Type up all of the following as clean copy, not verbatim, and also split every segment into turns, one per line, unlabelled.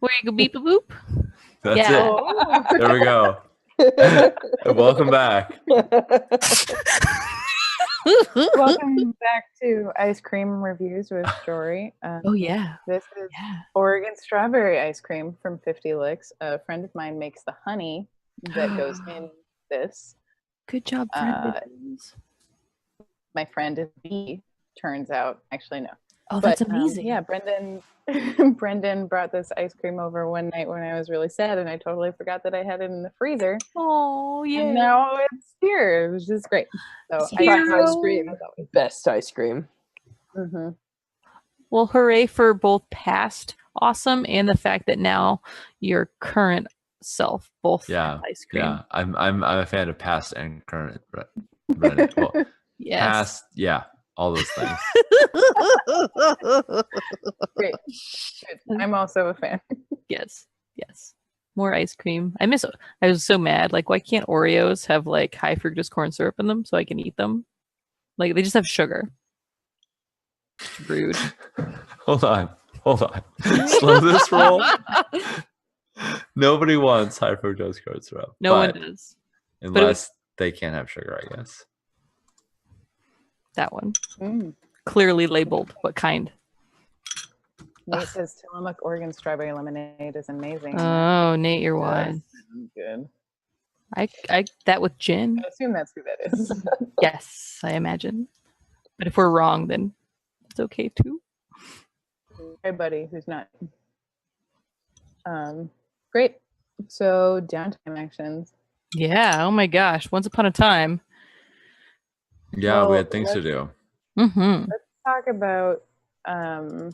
Where you go beep a boop?
That's
Yeah.
it.
Oh.
There we go. Welcome back.
Welcome back to Ice Cream Reviews with Jory.
Oh yeah.
This is
Yeah.
Oregon strawberry ice cream from 50 Licks. A friend of mine makes the honey that goes in this.
Good job, friends.
My friend is B, turns out. Actually, no.
Oh, that's amazing.
Yeah, Brendan brought this ice cream over one night when I was really sad, and I totally forgot that I had it in the freezer.
Oh, yeah.
And now it's here. It was just great. So
ice cream, best ice cream.
Mm-hmm.
Well, hooray for both past awesome and the fact that now your current self both have ice cream.
Yeah, I'm a fan of past and current. Well,
yes.
Past, yeah, all those things.
Great. Good. I'm also a fan.
Yes. More ice cream. I was so mad. Like, why can't Oreos have like high fructose corn syrup in them so I can eat them? Like, they just have sugar. It's rude.
Hold on. Slow this roll. Nobody wants high fructose corn syrup.
No one does.
Unless they can't have sugar, I guess.
That one. Clearly labeled. What kind?
Nate says Tillamook Oregon strawberry lemonade is amazing.
Oh, Nate, you're wise.
Good.
I that with gin.
I assume that's who that is.
Yes, I imagine. But if we're wrong, then it's okay too.
Hey, buddy, who's not? Great. So downtime actions.
Yeah. Oh my gosh. Once upon a time.
Yeah, we had things to do.
Mm-hmm.
Let's talk about kind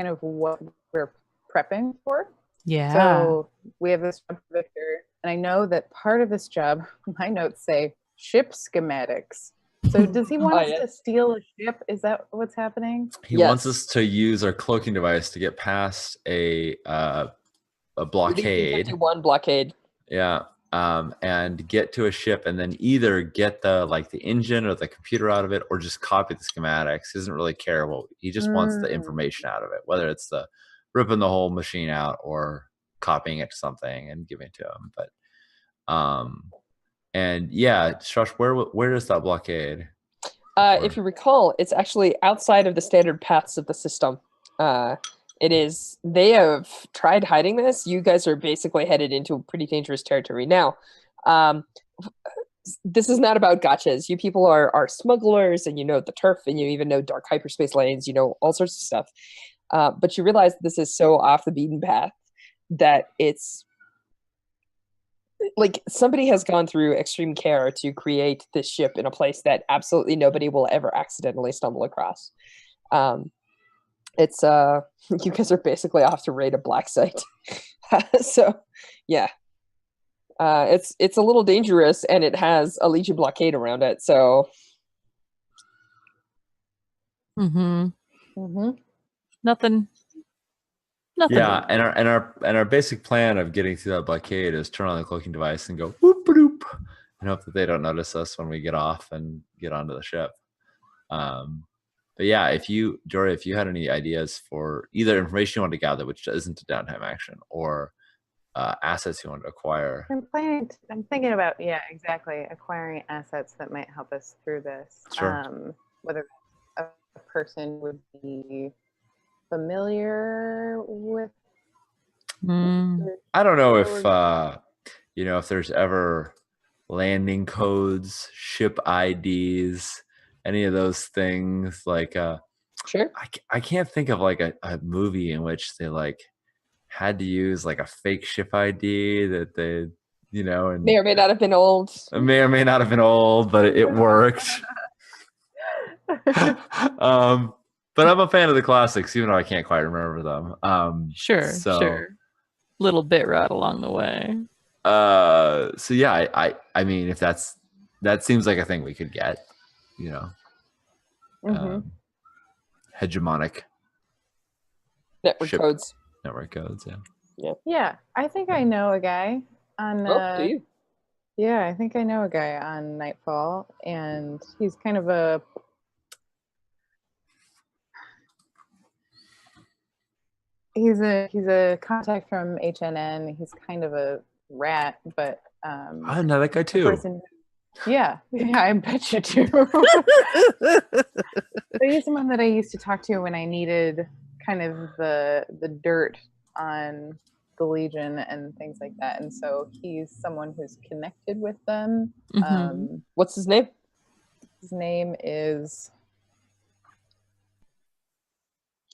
of what we're prepping for.
Yeah.
So we have this job for Victor, and I know that part of this job, my notes say ship schematics. So does he want us to steal a ship? Is that what's happening?
He wants us to use our cloaking device to get past a blockade.
One blockade.
Yeah. And get to a ship and then either get the engine or the computer out of it or just copy the schematics. He doesn't really care. He just wants the information out of it, whether it's the ripping the whole machine out or copying it to something and giving it to him. But and yeah, Shush, where is that blockade?
If you recall, it's actually outside of the standard paths of the system. It is. They have tried hiding this. You guys are basically headed into pretty dangerous territory now. This is not about gotchas. You people are smugglers, and you know the turf, and you even know dark hyperspace lanes. You know all sorts of stuff. But you realize this is so off the beaten path that it's like somebody has gone through extreme care to create this ship in a place that absolutely nobody will ever accidentally stumble across. It's you guys are basically off to raid a black site. So yeah, it's a little dangerous, and it has a Legion blockade around it. So
Nothing.
Yeah, and our basic plan of getting through that blockade is turn on the cloaking device and go whoop doop and hope that they don't notice us when we get off and get onto the ship. But yeah, Jory, if you had any ideas for either information you want to gather, which isn't a downtime action, or assets you want to acquire.
I'm thinking about, exactly, acquiring assets that might help us through this.
Sure.
Whether a person would be familiar with.
I don't know if there's ever landing codes, ship IDs, any of those things.
Sure.
I can't think of a movie in which they had to use a fake ship ID that they and
may or may not have been old.
It may or may not have been old, but it worked. But I'm a fan of the classics, even though I can't quite remember them.
Sure. Little bit right along the way.
So yeah, I mean, if that seems like a thing we could get, hegemonic
network codes.
Network codes, yeah.
Yeah, I think I know a guy on.
Do you?
Yeah, I think I know a guy on Nightfall, and he's kind of a He's a contact from HNN. He's kind of a rat, but
I know that guy too.
Yeah, I bet you do. But he's someone that I used to talk to when I needed kind of the dirt on the Legion and things like that. And so he's someone who's connected with them.
What's his name?
His name is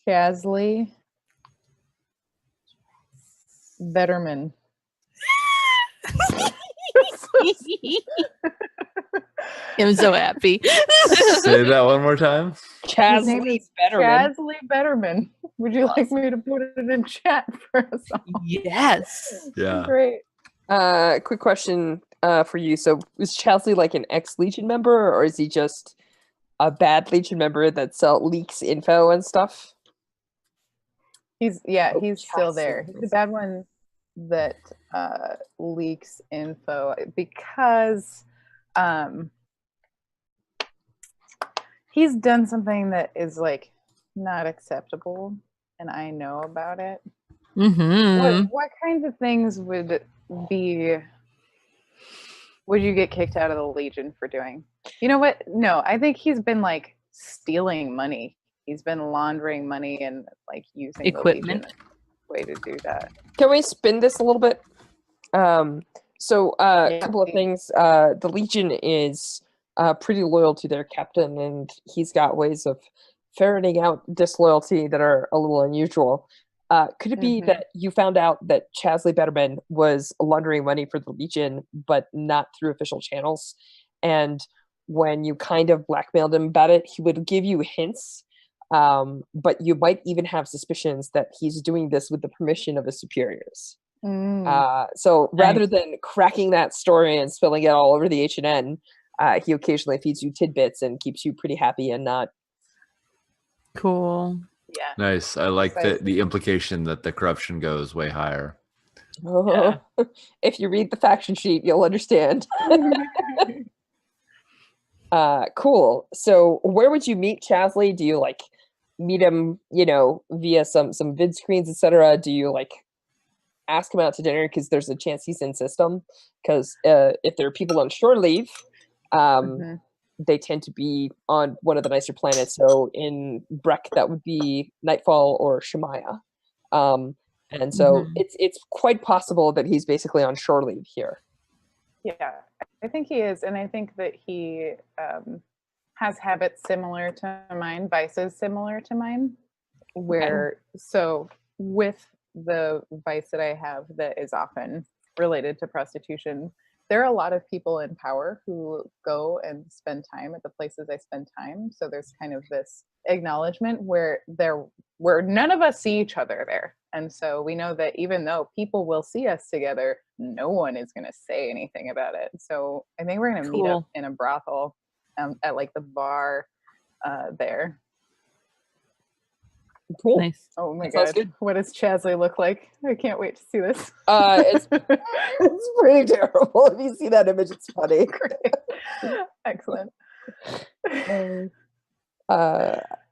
Chasley Betterman.
I'm so happy.
Say that one more time.
Chasley Betterman.
Chasley Betterman. Would you like me to put it in chat for us all?
Yes.
Yeah.
Great.
Quick question for you. So is Chasley like an ex-Legion member, or is he just a bad Legion member that leaks info and stuff?
He's still there. He's the bad one that leaks info because he's done something that is like not acceptable, and I know about it. What kinds of things would you get kicked out of the Legion for doing? You know what? No, I think he's been like stealing money. He's been laundering money and like using
equipment
the Legion way to do that.
Can we spin this a little bit? A couple of things. The Legion is pretty loyal to their captain, and he's got ways of ferreting out disloyalty that are a little unusual. Could it be that you found out that Chasley Betterman was laundering money for the Legion, but not through official channels? And when you kind of blackmailed him about it, he would give you hints, but you might even have suspicions that he's doing this with the permission of his superiors. So rather than cracking that story and spilling it all over the HNN, he occasionally feeds you tidbits and keeps you pretty happy and not.
Cool.
Yeah.
Nice. I like the implication that the corruption goes way higher.
Oh, yeah. If you read the faction sheet, you'll understand. Cool. So where would you meet Chasley? Do you like meet him, via some vid screens, etc.? Do you like ask him out to dinner because there's a chance he's in system? Because if there are people on shore leave, they tend to be on one of the nicer planets. So in Breck, that would be Nightfall or Shemaya. And so it's quite possible that he's basically on shore leave here.
Yeah, I think he is. And I think that he has habits similar to mine, vices similar to mine, where, so with the vice that I have that is often related to prostitution, there are a lot of people in power who go and spend time at the places I spend time. So there's kind of this acknowledgement where none of us see each other there. And so we know that even though people will see us together, no one is going to say anything about it. So I think we're going to meet up in a brothel at like the bar there.
Cool.
Nice.
Oh my God. What does Chasley look like? I can't wait to see this.
It's pretty terrible. If you see that image, it's funny.
Excellent.
I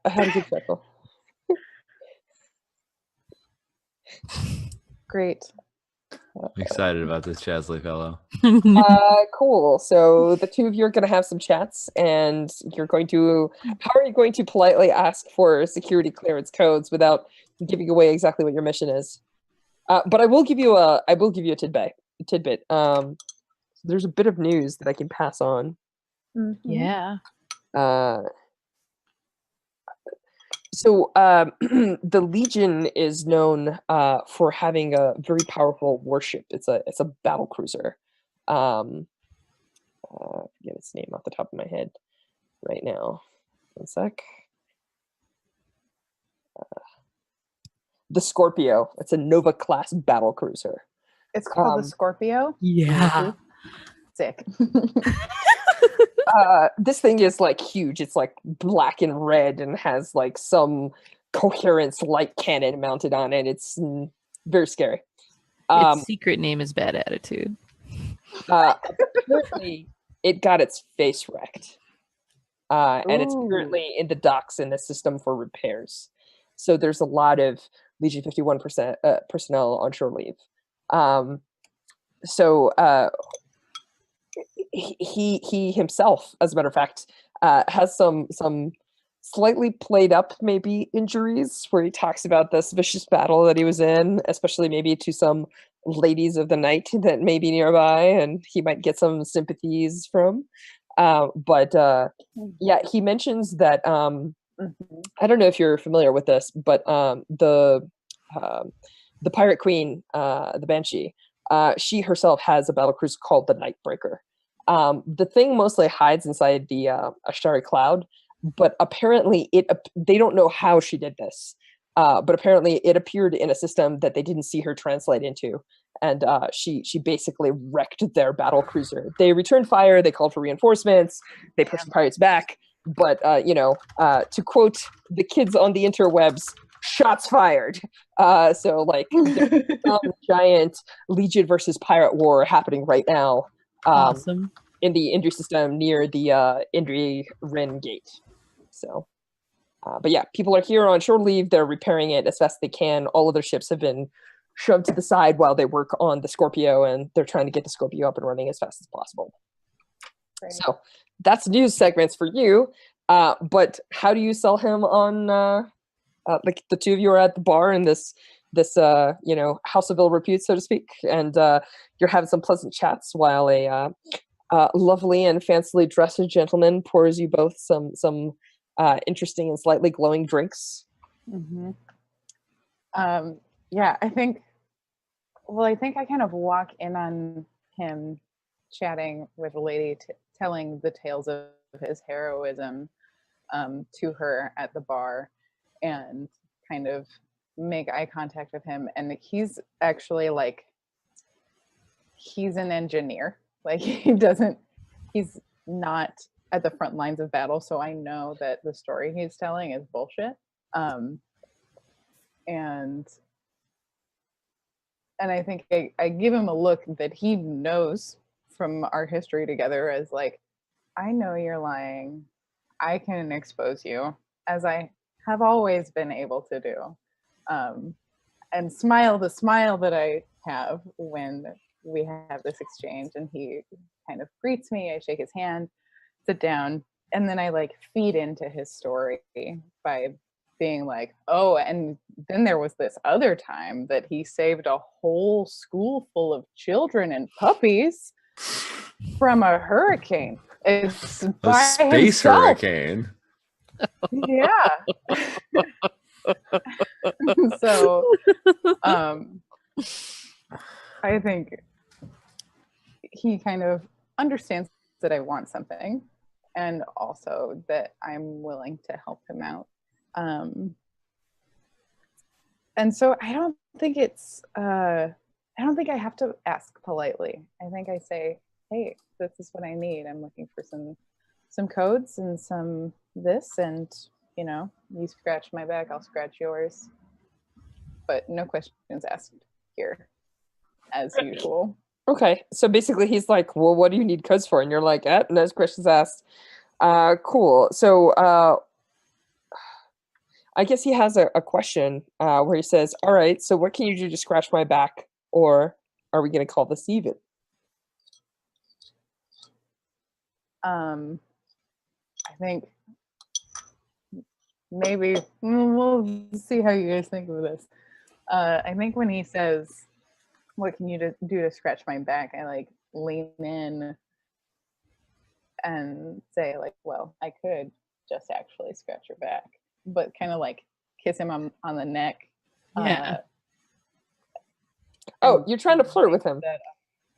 had a good chuckle.
Great.
I'm excited about this Chasley fellow.
Cool. So the two of you are going to have some chats, and you're going to. How are you going to politely ask for security clearance codes without giving away exactly what your mission is? But I will give you a tidbit. There's a bit of news that I can pass on.
Yeah.
So the Legion is known for having a very powerful warship. It's a battle cruiser. I forget its name off the top of my head right now. One sec. The Scorpio. It's a Nova class battle cruiser.
It's called the Scorpio?
Yeah.
Sick.
This thing is like huge. It's like black and red and has like some coherence light cannon mounted on it. It's very scary.
Its secret name is Bad Attitude.
Apparently, it got its face wrecked. And it's currently in the docks in the system for repairs. So there's a lot of Legion 51 personnel on shore leave. So he himself, as a matter of fact, has some slightly played up maybe injuries where he talks about this vicious battle that he was in, especially maybe to some ladies of the night that may be nearby, and he might get some sympathies from. But yeah, he mentions that I don't know if you're familiar with this, but the pirate queen, the Banshee, she herself has a battlecruiser called the Nightbreaker. The thing mostly hides inside the Ashari cloud, but apparently they don't know how she did this. But apparently it appeared in a system that they didn't see her translate into. And she basically wrecked their battle cruiser. They returned fire, they called for reinforcements, they pushed the pirates back. But, to quote the kids on the interwebs, shots fired. So, like, giant Legion versus pirate war happening right now.
Awesome.
In the Indri system near the Indri Rin gate. So, but yeah, people are here on shore leave. They're repairing it as fast as they can. All of their ships have been shoved to the side while they work on the Scorpio, and they're trying to get the Scorpio up and running as fast as possible. Right. So that's news segments for you. But how do you sell him on, like the two of you are at the bar in this house of ill repute, so to speak, and you're having some pleasant chats while a lovely and fancily dressed gentleman pours you both some interesting and slightly glowing drinks.
Mm-hmm. Yeah, I think I kind of walk in on him chatting with a lady, telling the tales of his heroism to her at the bar, and kind of make eye contact with him. And he's actually he's an engineer. Like he's not at the front lines of battle, so I know that the story he's telling is bullshit. And I think I give him a look that he knows from our history together as like, I know you're lying. I can expose you, as I have always been able to do. And smile the smile that I have when we have this exchange, and he kind of greets me. I shake his hand, sit down, and then I feed into his story by being like, oh, and then there was this other time that he saved a whole school full of children and puppies from a hurricane. It's
a space hurricane.
Yeah. So I think he kind of understands that I want something, and also that I'm willing to help him out. And so I don't think I have to ask politely. I think I say, hey, this is what I need. I'm looking for some codes and some this, and you scratch my back, I'll scratch yours. But no questions asked here, as usual.
Okay, so basically he's like, well, what do you need codes for? And you're like, no questions asked. Cool. So I guess he has a question where he says, all right, so what can you do to scratch my back? Or are we going to call this even?
I think maybe we'll see how you guys think of this. I think when he says, what can you do to scratch my back? I lean in and say well, I could just actually scratch your back, but kind of kiss him on the neck.
Yeah.
Oh, you're trying to flirt with him.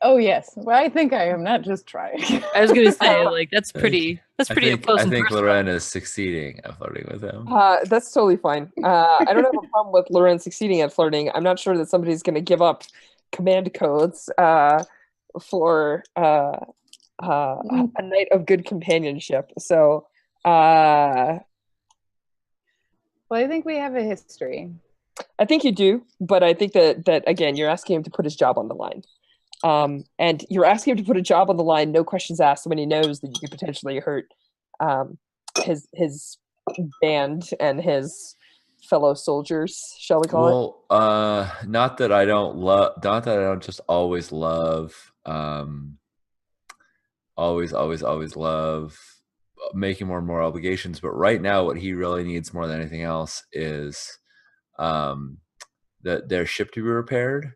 Oh yes. Well, I think I am not just trying.
I was gonna say that's pretty. That's pretty.
I think Loren is succeeding at flirting with him.
That's totally fine. I don't have a problem with Loren succeeding at flirting. I'm not sure that somebody's going to give up command codes for a night of good companionship. So,
well, I think we have a history.
I think you do, but I think that again, you're asking him to put his job on the line. And you're asking him to put a job on the line, no questions asked, when he knows that you could potentially hurt his band and his fellow soldiers, shall we call it?
Well, not that I don't just always love, always love making more and more obligations. But right now, what he really needs more than anything else is their ship to be repaired.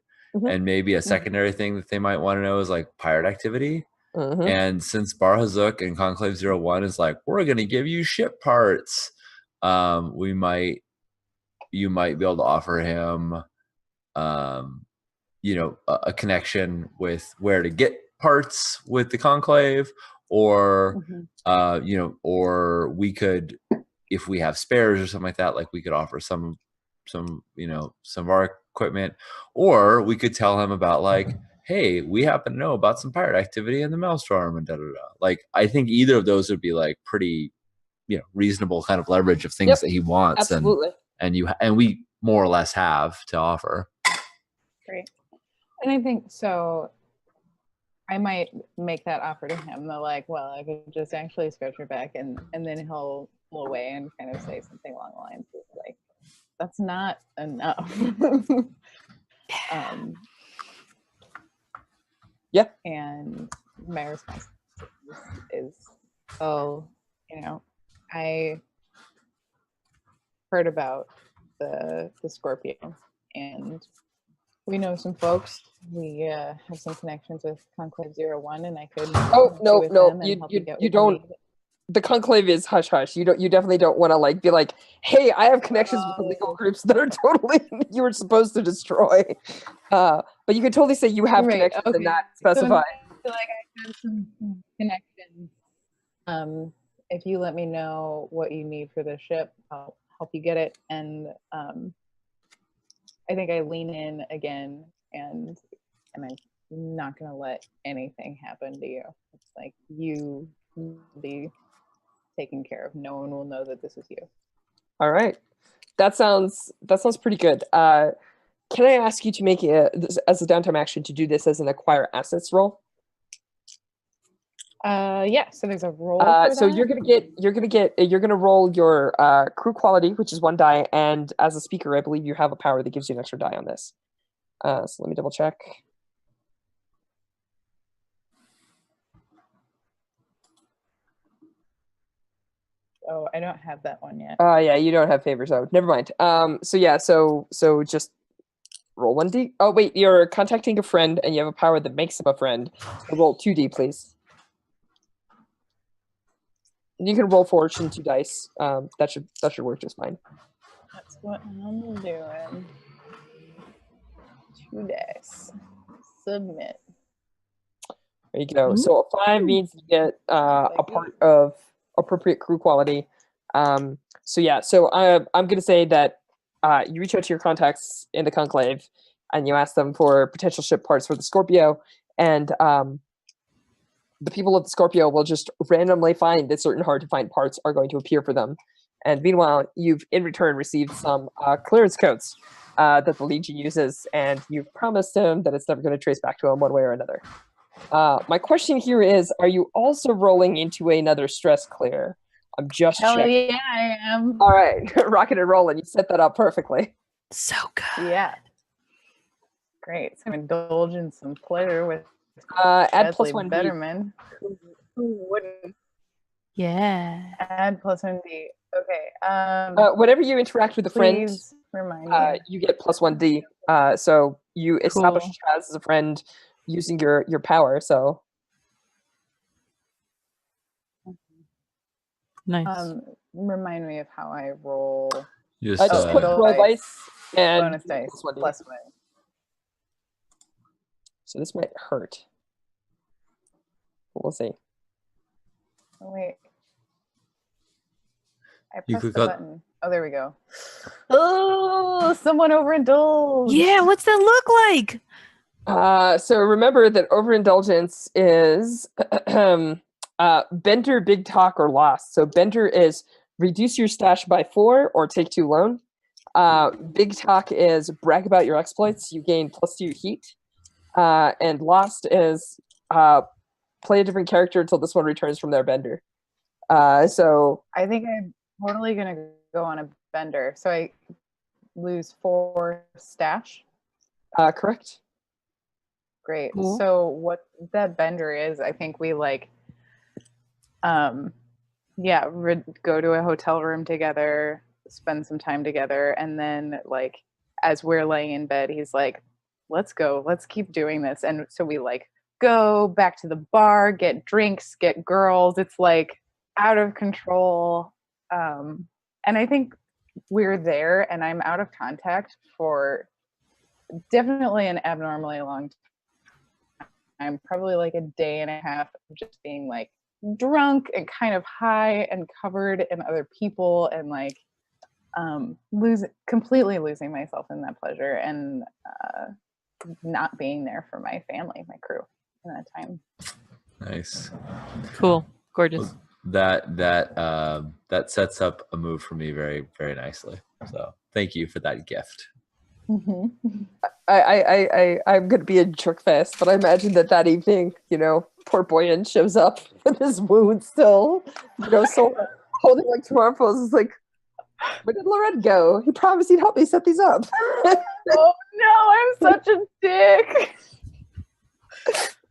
And maybe a secondary thing that they might want to know is like pirate activity. And since Bar Hazuk and Conclave 01 is like, we're going to give you ship parts, you might be able to offer him, a connection with where to get parts with the Conclave, or or we could, if we have spares or something like that, like we could offer some of our equipment, or we could tell him about like, hey, we happen to know about some pirate activity in the Maelstrom and Like, I think either of those would be like pretty, reasonable kind of leverage of things that he wants.
Absolutely.
And we more or less have to offer.
Great. And I think so. I might make that offer to him. They're like, well, I could just actually scratch your back, and then he'll pull away and kind of say something along the lines of like, that's not enough.
Yeah.
And my response is, oh, I heard about the Scorpio, and we know some folks. We have some connections with Conclave 01, and I could.
Oh no, you don't. The Conclave is hush hush. You definitely don't want to like be like, hey, I have connections with legal groups that are totally you were supposed to destroy. But you could totally say you have connections and not specify.
So, like, I have some connections. If you let me know what you need for the ship, I'll help you get it. And I think I lean in again, and I'm not gonna let anything happen to you. It's like you will be taken care of. No one will know that this is you.
All right, that sounds pretty good. Can I ask you to make this as a downtime action to do this as an acquire assets roll?
Yeah. So there's a roll.
So you're gonna roll your crew quality, which is 1 die, and as a speaker, I believe you have a power that gives you an extra die on this. So let me double check.
Oh, I don't have that one yet.
Yeah, you don't have favors out. Never mind. So yeah, so just roll 1d. Oh wait, you're contacting a friend, and you have a power that makes him a friend. So roll 2d, please. You can roll fortune 2 dice. That should work just fine.
That's what I'm doing. 2 dice. Submit.
There you go. So a 5 means you get a part of appropriate crew quality. So yeah, so I'm gonna say that you reach out to your contacts in the Conclave, and you ask them for potential ship parts for the Scorpio, and the people of the Scorpio will just randomly find that certain hard to find parts are going to appear for them. And meanwhile, you've in return received some clearance codes that the Legion uses, and you've promised him that it's never going to trace back to him one way or another. My question here is, are you also rolling into another stress clear? I'm just checking.
Yeah, I am.
All right, rocking and rolling. You set that up perfectly.
So good.
Yeah. Great. So I'm indulging some pleasure with
add plus
Chesley
1d.
Betterman. Who wouldn't?
Yeah.
Add plus 1d. Okay.
Whenever you interact with a friend,
remind me.
you get plus 1d. So you establish Chaz as a friend using your power. So
Nice.
Remind me of how I roll.
Just
put roll dice and
bonus dice plus 1.
So this might hurt. We'll see.
Oh, wait. I
You
pressed the
could
button. Oh, there we go. Oh, someone overindulged.
Yeah, what's that look like?
So remember that overindulgence is banter, big talk, or loss. So banter is reduce your stash by 4 or take 2 loan. Big talk is brag about your exploits. You gain +2 heat. And lost is play a different character until this one returns from their bender. So
I think I'm totally gonna go on a bender. So I lose 4 stash.
Correct.
Great.
Cool.
So what that bender is, I think we like, go to a hotel room together, spend some time together, and then like as we're laying in bed, he's like, let's go, let's keep doing this. And so we like go back to the bar, get drinks, get girls. It's like out of control. And I think we're there, and I'm out of contact for definitely an abnormally long time, probably like a day and a half of just being like drunk and kind of high and covered in other people, and like completely losing myself in that pleasure, and not being there for my family, my crew in that time.
Nice.
Cool. Gorgeous.
That sets up a move for me very, very nicely. So thank you for that gift.
Mm-hmm.
I'm gonna be a jerk fest, but I imagine that evening, poor Boyan shows up with his wound still, so holding like two armfuls is like, where did Lorette go? He promised he'd help me set these up.
Oh no, I'm such a dick.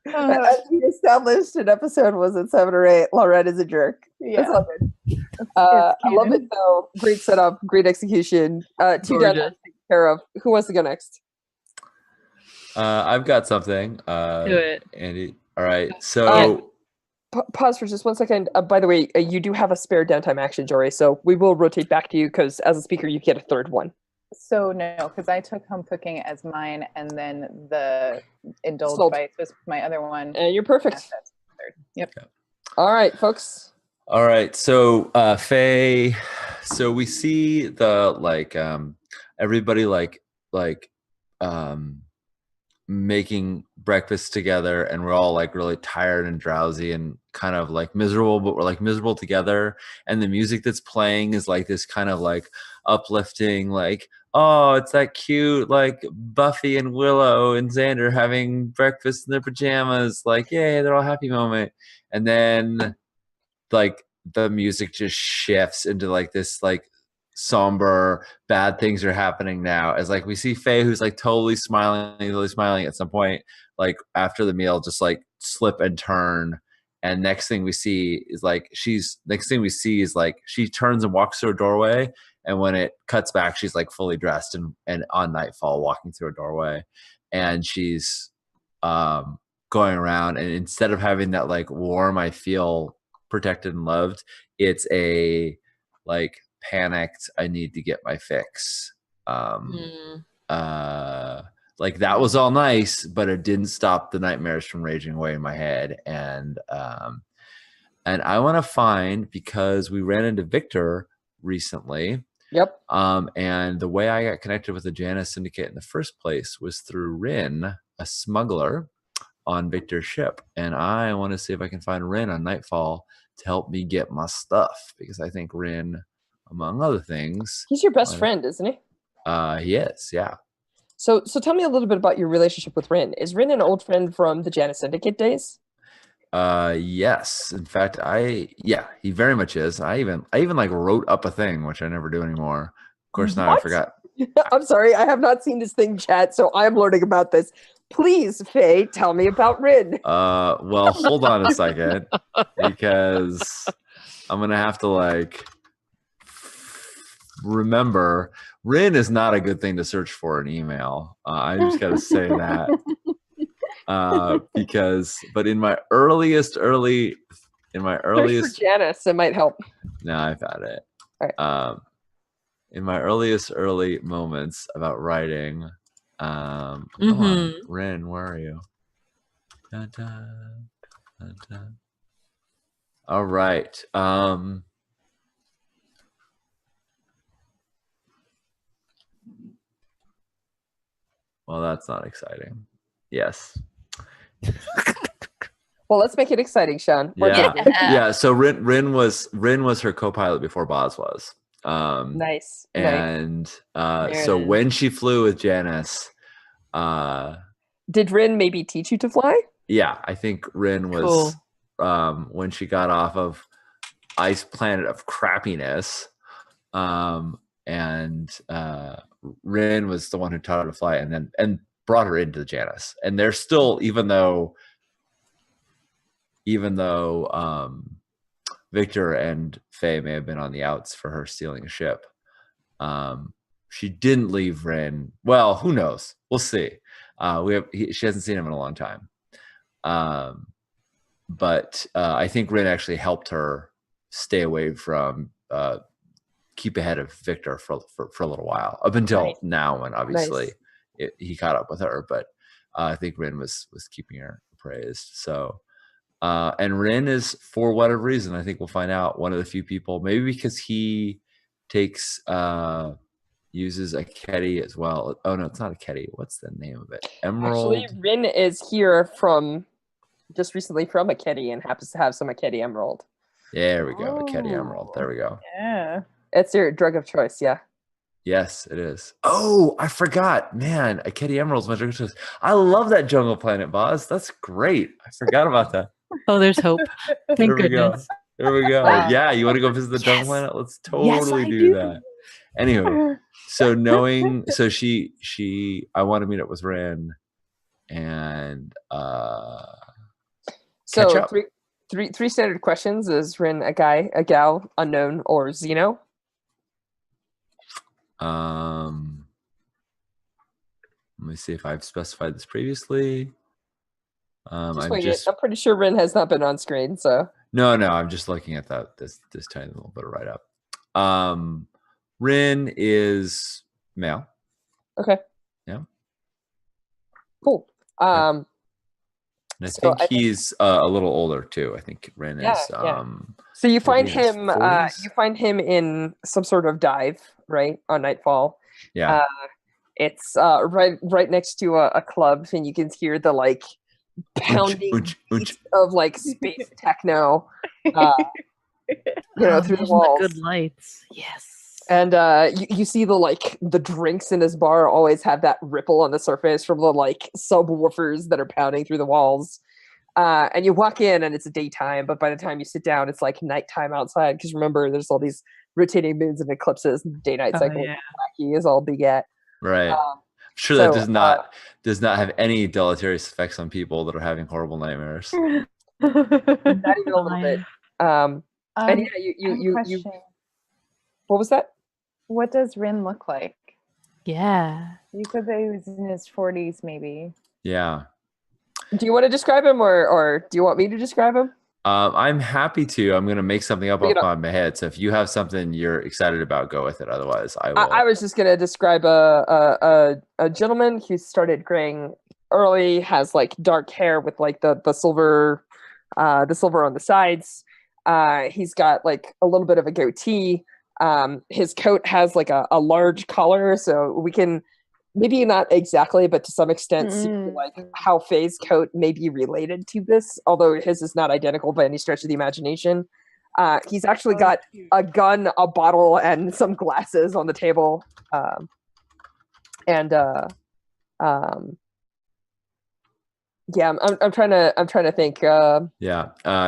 As we established in episode, was it 7 or 8? Lorette is a jerk.
Yeah.
That's all good. I love it though. Great setup, great execution. 2 down taken care of. Who wants to go next?
I've got something.
Do it,
Andy. All right. So
pause for just 1 second. By the way, you do have a spare downtime action, Jory, so we will rotate back to you because as a speaker, you get a third one.
So no, because I took home cooking as mine, and then the indulge bites was my other one.
You're perfect.
That's third. Yep.
All right, folks.
All right. So Faye. So we see the everybody making breakfast together, and we're all like really tired and drowsy and kind of like miserable, but we're like miserable together. And the music that's playing is like this kind of like uplifting, like, oh, it's that cute like Buffy and Willow and Xander having breakfast in their pajamas, like, yay, they're all happy moment. And then like the music just shifts into like this like somber, bad things are happening now, as like we see Faye, who's like totally smiling at some point, like after the meal, just like slip and turn. And next thing we see is like she turns and walks through a doorway, and when it cuts back, she's like fully dressed and on nightfall walking through a doorway, and she's going around, and instead of having that like warm, I feel protected and loved, it's a like panicked, I need to get my fix. Like that was all nice, but it didn't stop the nightmares from raging away in my head. And I want to find, because we ran into Victor recently.
Yep.
And the way I got connected with the Janus Syndicate in the first place was through Rin, a smuggler on Victor's ship. And I want to see if I can find Rin on Nightfall to help me get my stuff, because I think Rin, among other things,
he's your best friend, isn't he?
He is, yeah.
So tell me a little bit about your relationship with Rin. Is Rin an old friend from the Janus Syndicate days?
Yes. In fact, he very much is. I even like wrote up a thing, which I never do anymore. Of course, now I forgot.
I'm sorry, I have not seen this thing, chat, so I'm learning about this. Please, Faye, tell me about Rin.
Well, hold on a second, because I'm gonna have to like remember. Rin is not a good thing to search for in email. I just gotta say that. But in my earliest
search for Janus, it might help.
No, I found it.
All right.
In my earliest early moments about writing, come on, Rin, where are you? Dun, dun, dun, dun. All right. Well, that's not exciting. Yes.
Well, let's make it exciting, Sean.
Yeah. So Rin was her co-pilot before Boz was.
Nice.
And so when she flew with Janus,
did Rin maybe teach you to fly?
Yeah, I think Rin was cool. When she got off of Ice Planet of Crappiness, and Rin was the one who taught her to fly, and brought her into the Janus. And they're still, even though Victor and Faye may have been on the outs for her stealing a ship, she didn't leave Rin. Well, who knows? We'll see. She hasn't seen him in a long time. But I think Rin actually helped her stay away from, keep ahead of Victor for a little while, up until now, when obviously he caught up with her. But I think Rin was keeping her appraised. So, and Rin is, for whatever reason, I think we'll find out, one of the few people, maybe because he takes uses a Ketty as well. Oh no, it's not a Ketty. What's the name of it? Emerald.
Actually, Rin is here just recently from a Ketty and happens to have some Ketty Emerald.
There we go. A Ketty Emerald. There we go.
Yeah.
It's your drug of choice, yeah.
Yes, it is. Oh, I forgot. Man, a Ketty Emerald's my drug of choice. I love that Jungle Planet, Boz. That's great. I forgot about that.
Oh, there's hope. Thank goodness.
There we go.
Wow.
Yeah, you want to go visit the Jungle Planet? Let's totally do that. Anywho, so I want to meet up with Rin and catch up.
Three standard questions. Is Rin a guy, a gal, unknown, or Xeno?
Let me see if I've specified this previously.
I'm pretty sure Rin has not been on screen, so.
No, I'm just looking at this tiny little bit of write up. Rin is male.
Okay.
Yeah.
Cool.
And I think he's a little older too. I think Rin is.
Yeah. So you find him.
40s?
You find him in some sort of dive, right, on Nightfall.
Yeah.
It's right next to a club, and you can hear the like pounding beat of like space techno, through the walls.
Good lights. Yes.
And you see the drinks in this bar always have that ripple on the surface from the like subwoofers that are pounding through the walls. And you walk in and it's daytime, but by the time you sit down, it's like nighttime outside. Because remember, there's all these rotating moons and eclipses, and the day-night cycle wacky is all beget.
Right. Sure, that does not have any deleterious effects on people that are having horrible nightmares.
Not even a little bit. And yeah, you. What was that?
What does Rin look like?
Yeah.
You said that he was in his 40s, maybe.
Yeah.
Do you want to describe him, or do you want me to describe him?
I'm happy to. I'm going to make something up on my head. So if you have something you're excited about, go with it. Otherwise, I will.
I was just going to describe a gentleman who started graying early, has like dark hair with like the silver on the sides. He's got like a little bit of a goatee. His coat has like a large collar, so we can maybe not exactly, but to some extent see like how Faye's coat may be related to this, although his is not identical by any stretch of the imagination. He's actually got a gun, a bottle, and some glasses on the table. Yeah, I'm trying to think.
Yeah,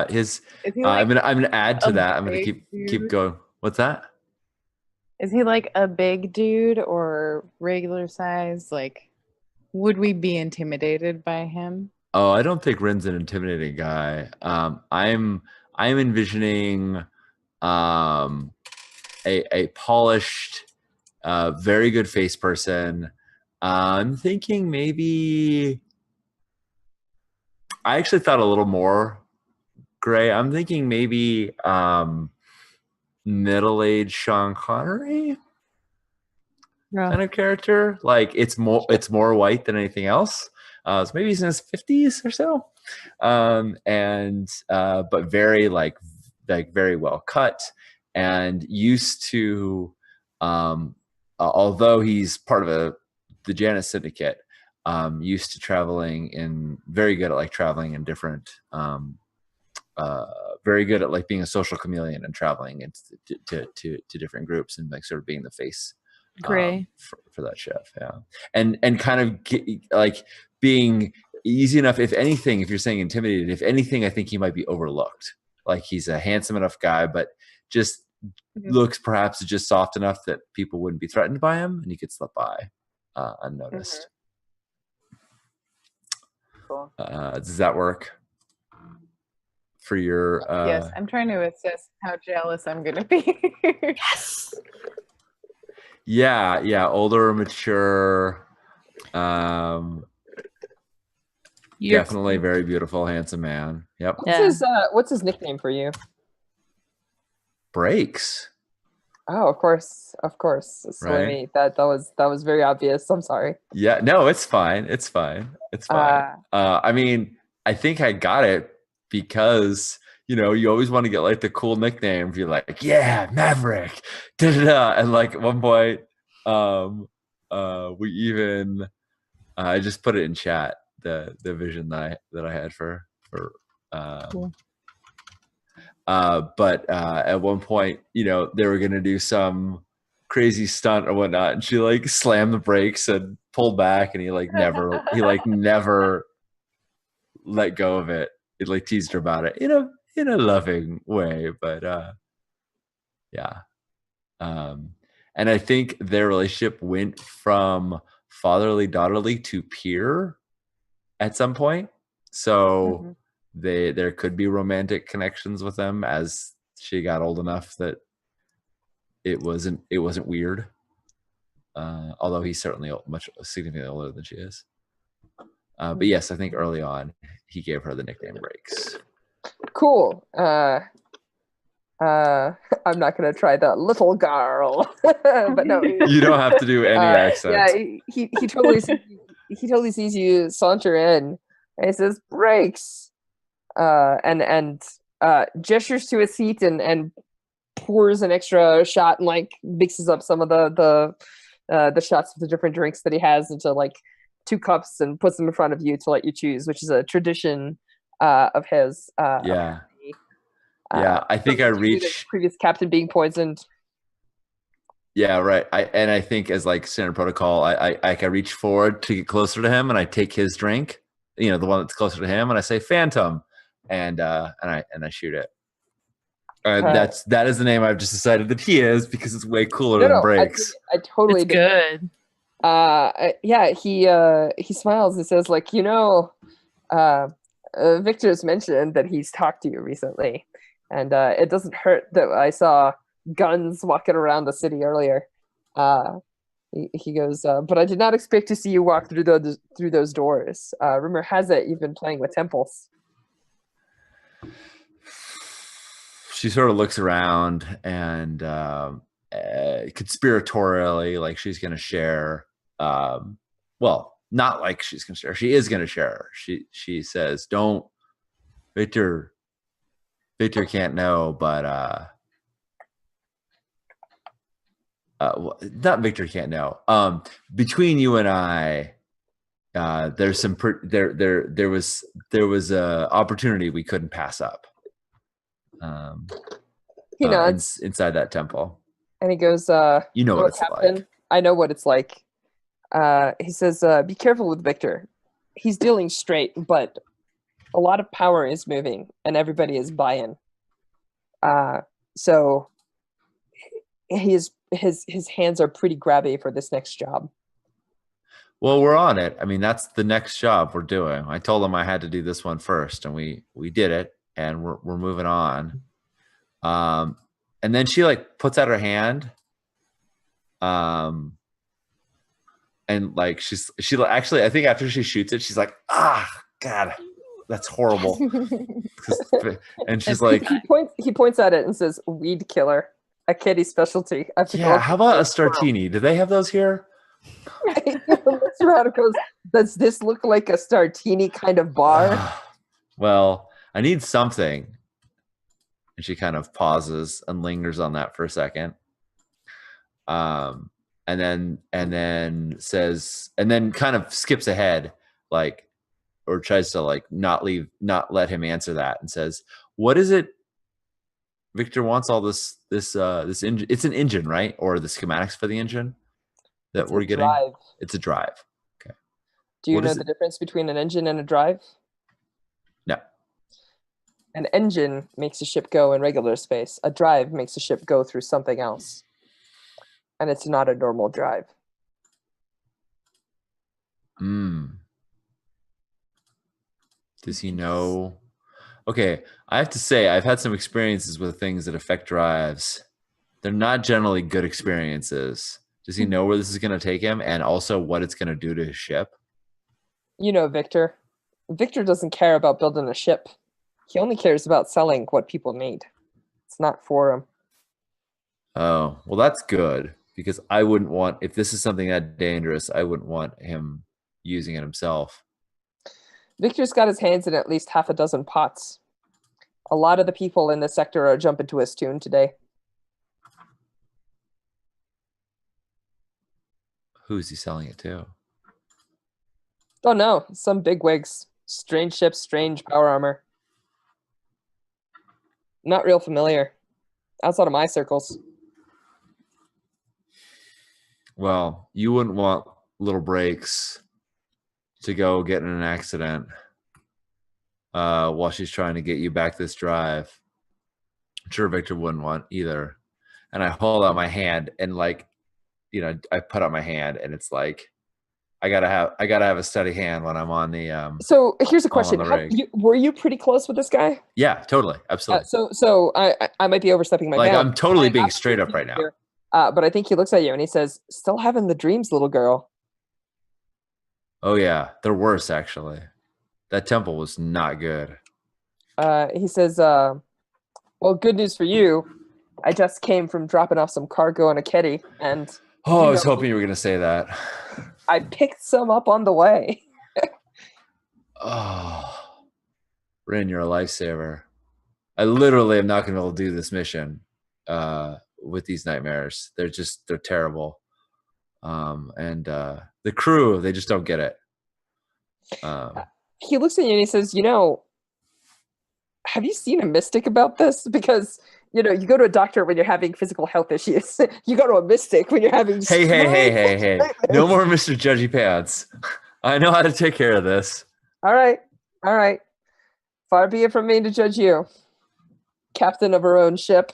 his. I'm gonna add to that. I'm gonna keep going. What's that?
Is he like a big dude or regular size? Like, would we be intimidated by him?
Oh, I don't think Rin's an intimidating guy. I'm envisioning a polished, very good face person. I'm thinking maybe. I actually thought a little more gray. I'm thinking maybe middle-aged Sean Connery kind of character. Like it's more white than anything else. So maybe he's in his 50s or so. But very like very well cut and used to although he's part of the Janus Syndicate, used to traveling very good at like traveling in different very good at like being a social chameleon and traveling to different groups and like sort of being the face for that chef. Yeah. And kind of like being easy enough, if anything, if you're saying intimidated, if anything, I think he might be overlooked. Like he's a handsome enough guy, but just looks perhaps just soft enough that people wouldn't be threatened by him, and he could slip by unnoticed.
Cool.
Does that work for your?
Yes, I'm trying to assess how jealous I'm going to be.
Yes.
Yeah, older, mature, definitely very beautiful, handsome man. Yep.
What's his nickname for you?
Breaks.
Oh, of course. Villainy. That was very obvious. I'm sorry.
Yeah, no, it's fine. It's fine. I mean, I think I got it because you always want to get like the cool nickname. You're like, yeah, Maverick, da-da-da. And like at one point, we even I just put it in chat, the vision that I had for
cool.
But at one point, they were gonna do some crazy stunt or whatnot, and she like slammed the brakes and pulled back, and he never let go of it. It like teased her about it in a loving way, but yeah. And I think their relationship went from fatherly daughterly to peer at some point. So there could be romantic connections with them as she got old enough that it wasn't weird. Although he's certainly much significantly older than she is. But yes, I think early on he gave her the nickname Breaks.
Cool. I'm not gonna try the little girl, but no.
You don't have to do any accents.
Yeah, he totally sees you saunter in, and he says Breaks, and gestures to a seat and pours an extra shot and like mixes up some of the shots of the different drinks that he has into like 2 cups and puts them in front of you to let you choose, which is a tradition of his.
Yeah, I think I reach
previous captain being poisoned.
Yeah, right. I think as like standard protocol, I reach forward to get closer to him, and I take his drink, the one that's closer to him, and I say Phantom, and I shoot it. That is the name I've just decided that he is because it's way cooler than Breaks.
I totally
it's good.
Yeah, he smiles and says like, Victor's mentioned that he's talked to you recently. And it doesn't hurt that I saw guns walking around the city earlier. He goes, but I did not expect to see you walk through those doors. Rumor has it you've been playing with temples.
She sort of looks around and conspiratorially, like she's going to share. Well, not like she's going to share. She is going to share. She says, "Don't, Victor can't know, but not Victor can't know. Between you and I, there's some there was a opportunity we couldn't pass up.
He nods
inside that temple,
and he goes,
"You know what it's like.
I know what it's like." He says, "Be careful with Victor. He's dealing straight, but a lot of power is moving, and everybody is buying. So his hands are pretty grabby for this next job."
Well, we're on it. I mean, that's the next job we're doing. I told him I had to do this one first, and we did it, and we're moving on. And then she like puts out her hand, and like she actually, I think after she shoots it, she's like, God, that's horrible. And she's like,
he points at it and says, "Weed killer, a kitty specialty."
Yeah, how about a Startini? Do they have those here?
He looks around and goes, "Does this look like a Startini kind of bar?"
Well, I need something. And she kind of pauses and lingers on that for a second. And then says, and then kind of skips ahead, like, or tries to like not let him answer that, and says, "What is it Victor wants all this engine? It's an engine, right? Or the schematics for the engine that we're getting?
Drive.
It's a drive. Okay.
Do you know the difference between an engine and a drive?
No.
An engine makes a ship go in regular space. A drive makes a ship go through something else. And it's not a normal drive.
Does he know? Okay, I have to say, I've had some experiences with things that affect drives. They're not generally good experiences. Does he know where this is going to take him and also what it's going to do to his ship?
You know, Victor. Victor doesn't care about building a ship. He only cares about selling what people need. It's not for him.
Oh, well, that's good because I wouldn't want, if this is something that dangerous, I wouldn't want him using it himself.
Victor's got his hands in at least half a dozen pots. A lot of the people in this sector are jumping to his tune today.
Who's he selling it to?
Oh no, some bigwigs. Strange ships, strange power armor. Not real familiar. Outside of my circles.
Well, you wouldn't want little breaks to go get in an accident while she's trying to get you back this drive. I'm sure Victor wouldn't want either. And I hold out my hand and like, you know, I put out my hand and it's like, I gotta have a steady hand when I'm on the.
So here's a question: were you pretty close with this guy?
Yeah, totally, absolutely.
So I might be overstepping my bounds.
I'm totally being straight up right now.
Here, but I think he looks at you and he says, "Still having the dreams, little girl."
Oh yeah, they're worse actually. That temple was not good.
He says, "Well, good news for you. I just came from dropping off some cargo on a kitty, and
I was hoping you were gonna say that.
I picked some up on the way."
Oh, Rin, you're a lifesaver. I literally am not going to be able to do this mission with these nightmares. They're terrible. And the crew, they just don't get it.
He looks at you and he says, "You know, have you seen a mystic about this? Because, you know, you go to a doctor when you're having physical health issues. You go to a mystic when you're having...
Hey. No more Mr. Judgy Pants. I know how to take care of this.
All right. Far be it from me to judge you. Captain of our own ship.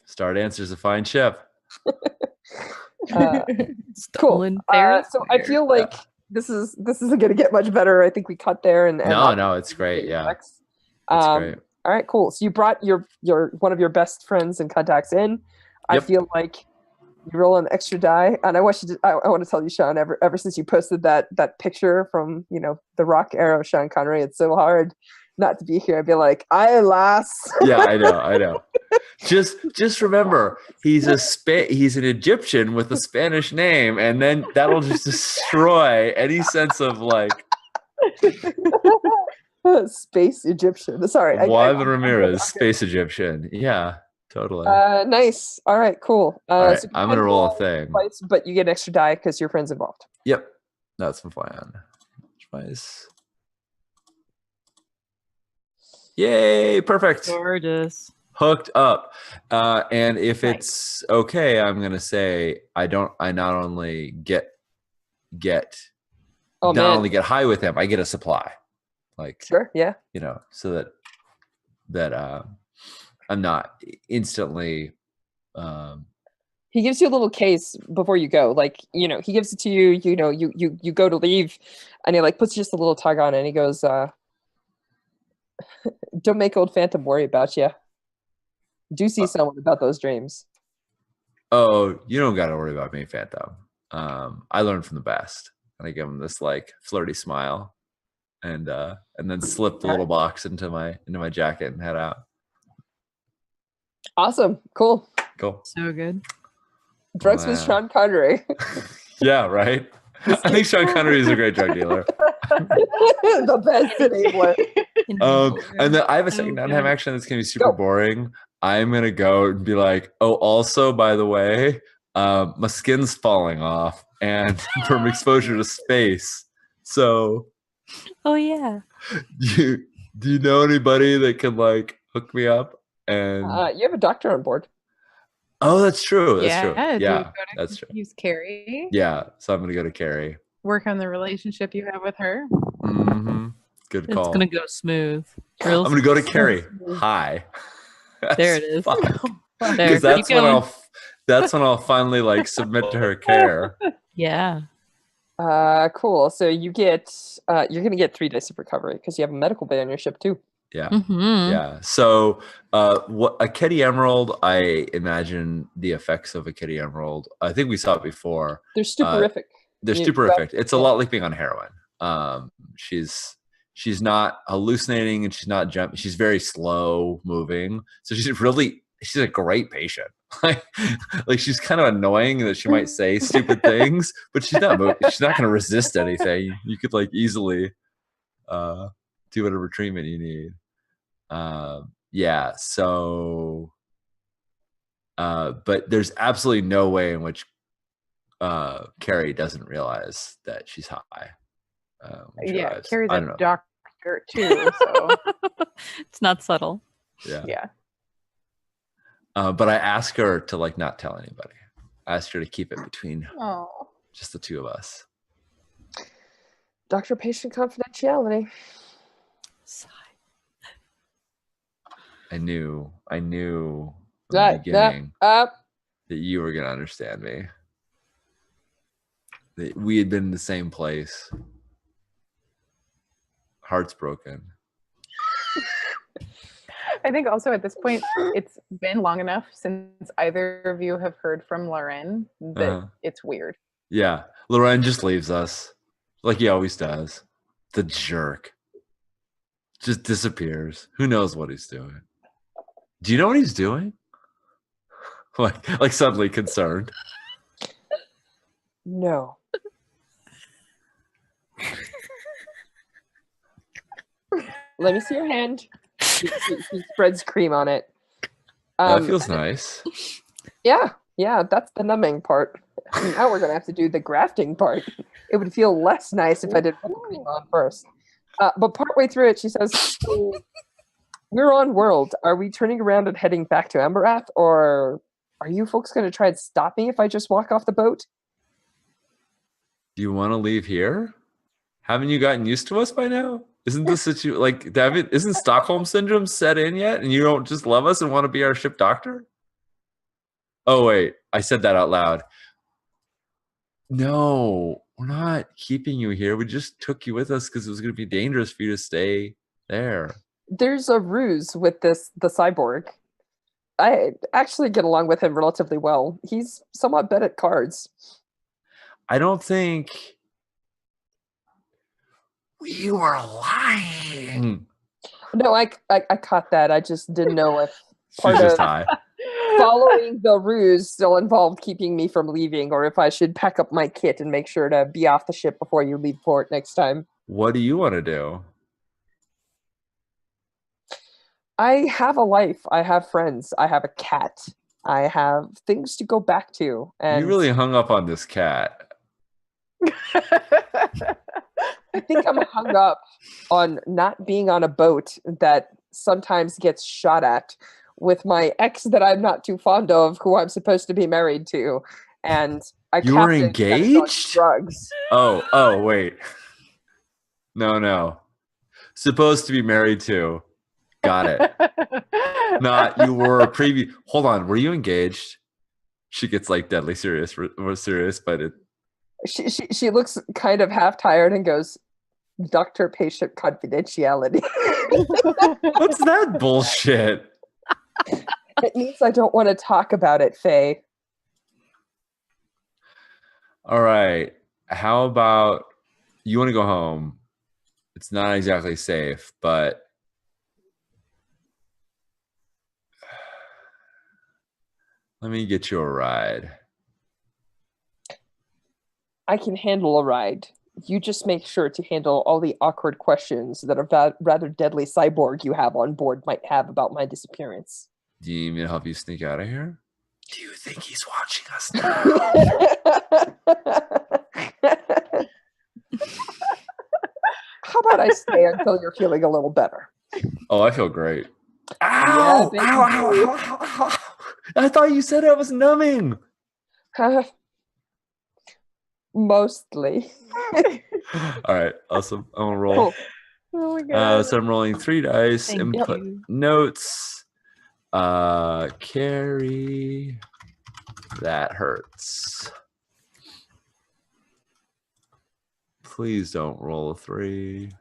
Stardancer's a fine ship.
Cool. So I feel like this isn't going to get much better. I think we cut there. And
no, it's great. Yeah. It's great.
All right, cool. So you brought your one of your best friends and contacts in. Yep. I feel like you roll an extra die, and I want to tell you, Sean. Ever since you posted that picture from the Rock Arrow Sean Connery, it's so hard not to be here. I'd be like, "I lost."
Yeah, I know. Just remember, he's an Egyptian with a Spanish name, and then that'll just destroy any sense of like.
Space Egyptian. Sorry.
Juan Ramirez, Space Egyptian. Yeah, totally.
Nice. All right, cool.
All right,
so
I'm going to roll a thing.
Twice, but you get an extra die because your friend's involved.
Yep. That's the plan. Twice. Yay, perfect.
Gorgeous.
Hooked up. And if it's okay, I'm going to say I not only get only get high with him, I get a supply. Like,
sure, yeah,
so that I'm not instantly.
He gives you a little case before you go, like he gives it to you. You go to leave, and he like puts just a little tug on it, and he goes, "Don't make old Phantom worry about you. Do see someone about those dreams."
Oh, you don't got to worry about me, Phantom. I learned from the best, and I give him this like flirty smile. And then slip the little box into my jacket and head out.
Awesome. Cool.
So good.
Drugs with Sean Connery.
Yeah, right. I think Sean Connery is a great drug dealer.
The best enabler.
And then I have a second downtime action that's gonna be super boring. I'm gonna go and be like, oh, also by the way, my skin's falling off and from exposure to space. So.
Oh yeah.
Do you know anybody that can like hook me up? And
you have a doctor on board.
Oh, that's true. That's true.
Yeah,
that's true.
Use Carrie.
Yeah, so I'm gonna go to Carrie.
Work on the relationship you have with her.
Mm-hmm. Good call.
It's gonna go smooth. Real
I'm gonna go to Carrie.
smooth.
Hi.
There it is. There,
Because
keep going.
that's when I'll finally like submit to her care.
Yeah.
Cool. So you get you're gonna get 3 dice of recovery because you have a medical bay on your ship too.
Yeah.
Mm-hmm.
Yeah. So what a Kitty Emerald, I imagine the effects of a Kitty Emerald. I think we saw it before.
They're superific.
They're superific. It's a lot like being on heroin. She's not hallucinating and she's not jumping. She's very slow moving. So she's a great patient. like she's kind of annoying that she might say stupid things, but she's not going to resist anything. You could like easily do whatever treatment you need. Yeah. So, but there's absolutely no way in which Carrie doesn't realize that she's high.
Yeah, Carrie's a doctor too, so
it's not subtle.
yeah.
But I ask her to like not tell anybody. I ask her to keep it between just the two of us.
Doctor-patient confidentiality.
Sigh.
I knew from the beginning that you were gonna understand me. That we had been in the same place. Hearts broken.
I think also at this point, it's been long enough since either of you have heard from Lauren that it's weird.
Yeah. Lauren just leaves us like he always does. The jerk. Just disappears. Who knows what he's doing? Do you know what he's doing? Like suddenly concerned.
No. Let me see your hand. He spreads cream on it.
That feels nice.
Yeah, that's the numbing part. Now we're gonna have to do the grafting part. It would feel less nice if I did put the cream on first. But partway through it, she says, "We're on world. Are we turning around and heading back to Emberath, or are you folks gonna try and stop me if I just walk off the boat?"
Do you want to leave here? Haven't you gotten used to us by now? Isn't this like David? Isn't Stockholm syndrome set in yet, and you don't just love us and want to be our ship doctor? Oh wait, I said that out loud. No, we're not keeping you here. We just took you with us because it was going to be dangerous for you to stay there.
There's a ruse with the cyborg. I actually get along with him relatively well. He's somewhat bad at cards.
I don't think we were lying.
No, I caught that. I just didn't know if
She's just high.
Following the ruse still involved keeping me from leaving, or if I should pack up my kit and make sure to be off the ship before you leave port next time.
What do you want to do?
I have a life. I have friends. I have a cat. I have things to go back to. And
You really hung up on this cat.
I think I'm hung up on not being on a boat that sometimes gets shot at with my ex that I'm not too fond of, who I'm supposed to be married to, and
You were engaged?
Drugs.
Oh, wait. No. Supposed to be married to. Got it. Not you were a Hold on, were you engaged? She gets like deadly serious, but it.
She looks kind of half tired and goes, "Doctor-patient confidentiality."
What's that bullshit?
It means I don't want to talk about it, Faye.
All right. How about you want to go home? It's not exactly safe, but let me get you a ride.
I can handle a ride. You just make sure to handle all the awkward questions that a rather deadly cyborg you have on board might have about my disappearance.
Do you need me to help you sneak out of here? Do you think he's watching us now?
How about I stay until you're feeling a little better?
Oh, I feel great. Ow!
Yeah,
Ow! I thought you said I was numbing.
Mostly.
All right, awesome. I'm gonna roll.
Cool. Oh my god.
So I'm rolling 3 dice.
Thank
Input
you.
notes. Carry. That hurts. Please don't roll a 3.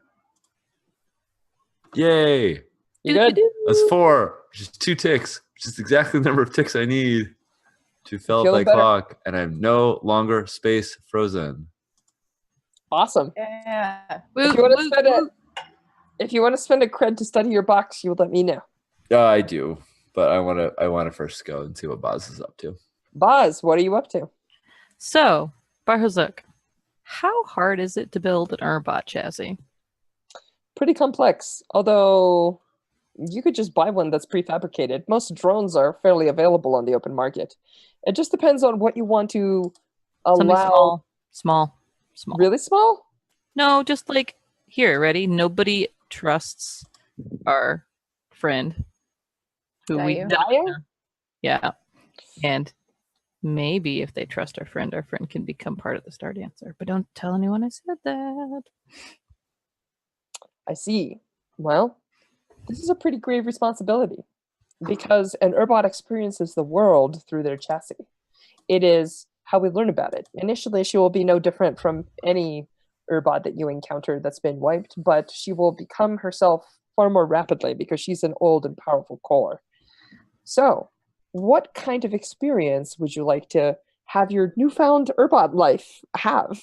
Yay!
You good?
That's 4, which is 2 ticks, which is exactly the number of ticks I need to fill up
feeling
my
better?
clock, and I'm no longer space frozen.
Awesome.
Yeah.
If you want to spend a cred to study your box, you let me know.
I do, but I want to first go and see what Boz is up to.
Boz, what are you up to?
So, Barhazuk, how hard is it to build an Urbot chassis?
Pretty complex, although you could just buy one that's prefabricated. Most drones are fairly available on the open market. It just depends on what you want to
Something
allow.
small.
Really small?
No, just like here, ready? Nobody trusts our friend who we
Daya?
Daya?
Yeah. And maybe if they trust our friend can become part of the Stardancer. But don't tell anyone I said that.
I see. Well, this is a pretty grave responsibility because an Urbot experiences the world through their chassis. It is how we learn about it. Initially, she will be no different from any Urbot that you encounter that's been wiped, but she will become herself far more rapidly because she's an old and powerful core. So, what kind of experience would you like to have your newfound Urbot life have?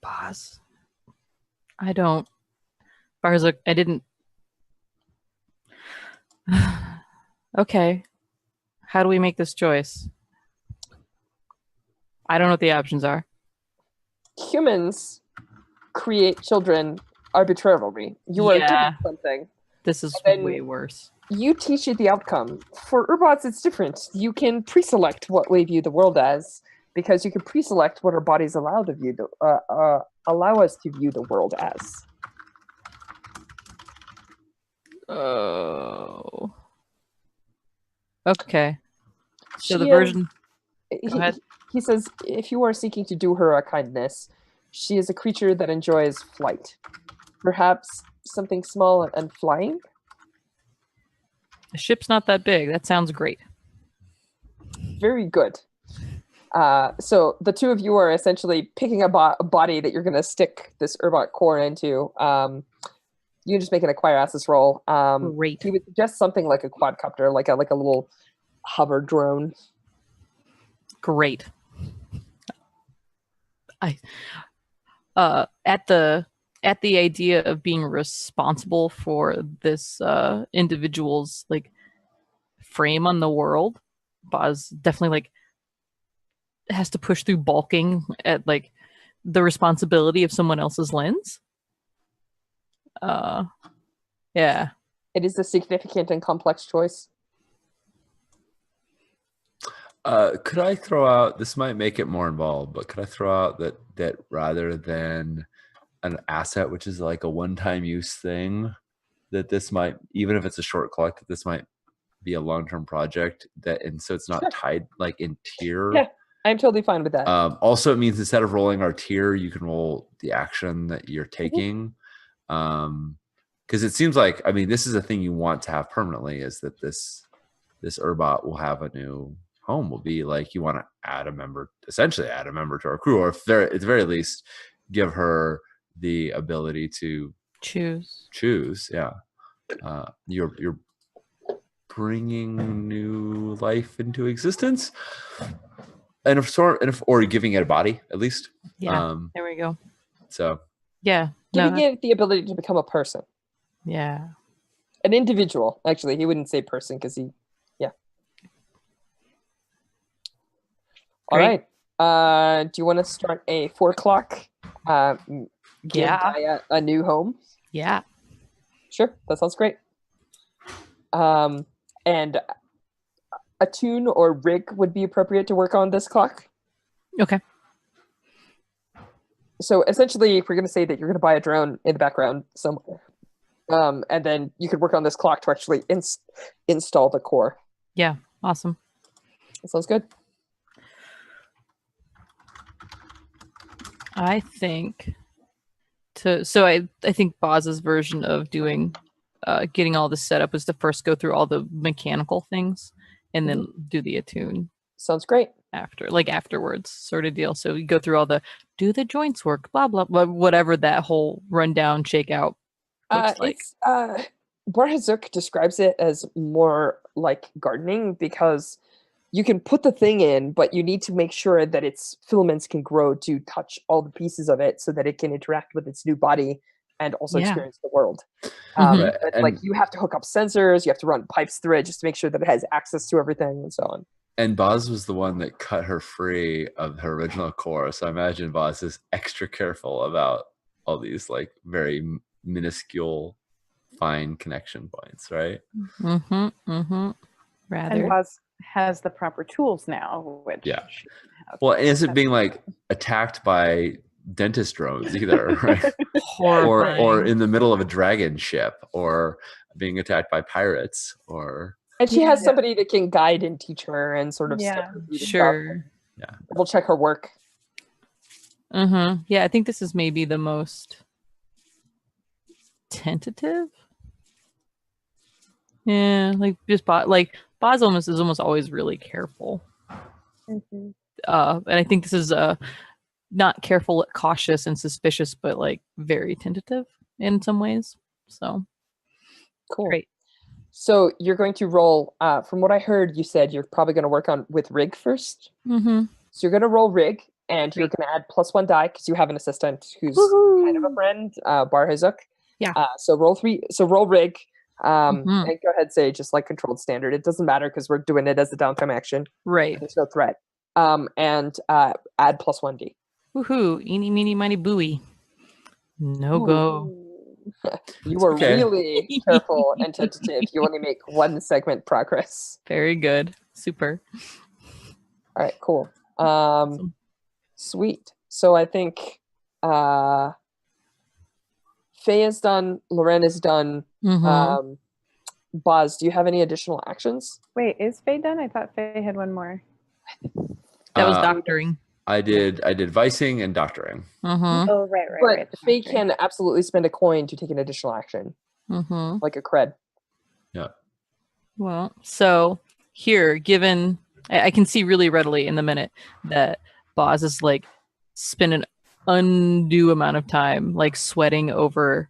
Boss. I don't. Barzuk, I didn't. Okay. How do we make this choice? I don't know what the options are.
Humans create children arbitrarily. You are given something.
This is
then
way worse.
You teach it the outcome. For Urbots, it's different. You can pre-select what we view the world as, because you can pre-select what our bodies allow us to view the world as.
Oh. Okay. So the
She
version.
is-
Go ahead.
He says, if you are seeking to do her a kindness, she is a creature that enjoys flight. Perhaps something small and flying?
The ship's not that big. That sounds great.
Very good. So the two of you are essentially picking a body that you're going to stick this Urbot core into. You can just make an acquire assets roll.
Great.
He would suggest something like a quadcopter, like a little hover drone.
Great. At the idea of being responsible for this individual's like frame on the world, Boz definitely like has to push through balking at like the responsibility of someone else's lens. Yeah.
It is a significant and complex choice.
Could I throw out, this might make it more involved, but could I throw out that rather than an asset, which is like a one-time use thing, that this might, even if it's a short collect, this might be a long-term project, and so it's not tied like in tier.
Yeah, I'm totally fine with that.
Also, it means instead of rolling our tier, you can roll the action that you're taking. Because it seems like, I mean, this is a thing you want to have permanently, is that this Urbot will have a new home. Will be like, you want to essentially add a member to our crew, or if they're at the very least give her the ability to choose. Yeah. You're bringing new life into existence, and or giving it a body at least.
Yeah. There we go.
So
yeah,
giving it the ability to become a person.
Yeah.
An individual. Actually, he wouldn't say person because he. Yeah. All right. Do you want to start a 4 o'clock? Give Daya a new home.
Yeah.
Sure, that sounds great. And a tune or rig would be appropriate to work on this clock.
Okay.
So essentially, if we're going to say that you're going to buy a drone in the background somewhere, and then you could work on this clock to actually install the core.
Yeah, awesome.
That sounds good.
I think So I think Boz's version of doing getting all this set up was to first go through all the mechanical things and then do the attune
Sounds great.
afterwards sort of deal. So you go through all the do the joints work, blah blah blah, whatever that whole rundown shakeout looks like.
It's Barhazuk describes it as more like gardening because you can put the thing in, but you need to make sure that its filaments can grow to touch all the pieces of it so that it can interact with its new body and also experience the world.
Mhm.
But, like you have to hook up sensors, you have to run pipes through it just to make sure that it has access to everything and so on.
And Boz was the one that cut her free of her original core. So I imagine Boz is extra careful about all these like very minuscule, fine connection points, right?
Rather.
And Buzz has the proper tools now, which
Yeah.
she doesn't have.
Well, it isn't being like attacked by dentist drones either, right? or in the middle of a dragon ship, or being attacked by pirates, or
And she has somebody that can guide and teach her and sort of step her through the stuff.
Yeah.
We'll check her work.
Yeah, I think this is maybe the most tentative. Yeah, like just Boz is almost always really careful. And I think this is not careful, cautious, and suspicious, but like very tentative in some ways. So
cool.
Great.
So you're going to roll. From what I heard, you said you're probably going to work on with rig first. So you're going to roll rig, and you're going to add +1 die because you have an assistant who's kind of a friend, Barhazuk.
Yeah.
So roll 3. So roll rig. And go ahead, say just like controlled standard. It doesn't matter because we're doing it as a downtime action.
Right.
There's no threat. And add +1 D.
Woohoo! Eeny, meeny, miny, booey. No go.
You were really careful and tentative. You only make 1 segment progress.
Very good. Super.
All right, cool. Sweet. So I think Faye is done. Loren is done. Boz, do you have any additional actions?
Wait, is Faye done? I thought Faye had one more.
That was doctoring.
I did vicing and doctoring.
Oh, right.
But Faye can absolutely spend a coin to take an additional action. Like a cred.
Yeah.
Well, so here, given I can see really readily in the minute that Boz is like spending undue amount of time like sweating over